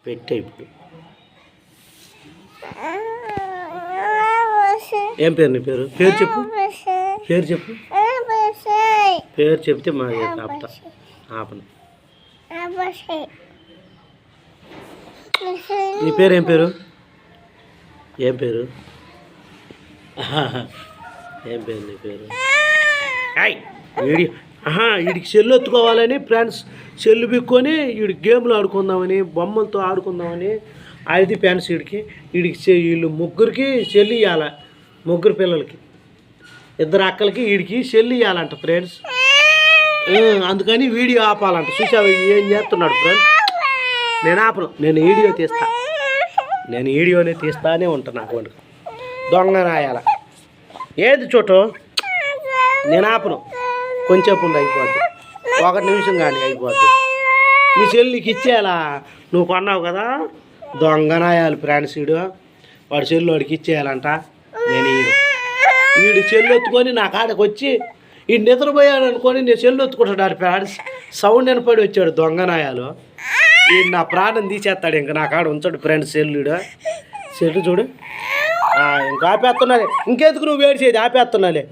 పెట్టే ఇప్పుడు. ఏం పేరు నీ పేరు? పేరు చెప్పు. పేరు చెప్పు. పేరు చెప్తే మా ఆపుతా. ఆపను. నీ పేరు ఏం పేరు? ఏం పేరు? ఏం పేరు నీ పేరు? వీడి వీడికి సెల్లు ఎత్తుకోవాలని ఫ్రెండ్స్ సెల్లు బిక్కొని వీడికి గేమ్లు ఆడుకుందామని బొమ్మలతో ఆడుకుందామని అది ఫ్రెండ్స్ వీడికి వీళ్ళు ముగ్గురికి సెల్లు ఇవ్వాలి. ముగ్గురు పిల్లలకి, ఇద్దరు అక్కలకి వీడికి సెల్లు ఇవ్వాలంట ఫ్రెండ్స్. అందుకని వీడియో ఆపాలంట. చూసావు ఏం చేస్తున్నాడు ఫ్రెండ్స్? నేను ఆపను. నేను వీడియో తీస్తా. నేను వీడియోనే తీస్తానే ఉంటాను. నాకు వండుక దొంగ నాయాల ఏది చోటు నేను ఆపను. కొంచెం అయిపోద్ది, 1 నిమిషం కానీ అయిపోద్ది. నీ చెల్లికి ఇచ్చేయాలా? నువ్వు కొన్నావు కదా దొంగనాయాలి ఫ్రెండ్స్. వాడి చెల్లు వాడికి ఇచ్చేయాలంట. నేను వీడు చెల్లు ఎత్తుకొని నా కాడకి వచ్చి ఈ నిద్రపోయాడు అనుకొని నేను చెల్లు ఎత్తుకుంటాడు ఫ్రెండ్స్. సౌండ్ వినపడి వచ్చాడు దొంగనాయాలు. వీడు నా ప్రాణం తీసేస్తాడు. ఇంకా నా కాడ ఉంచాడు ఫ్రెండ్స్ సెల్లుడు. సెల్లు చూడు ఇంకా ఆపేస్తున్నాలే. ఇంకెందుకు నువ్వు వేడి చేయదు? ఆపేస్తున్నాలే.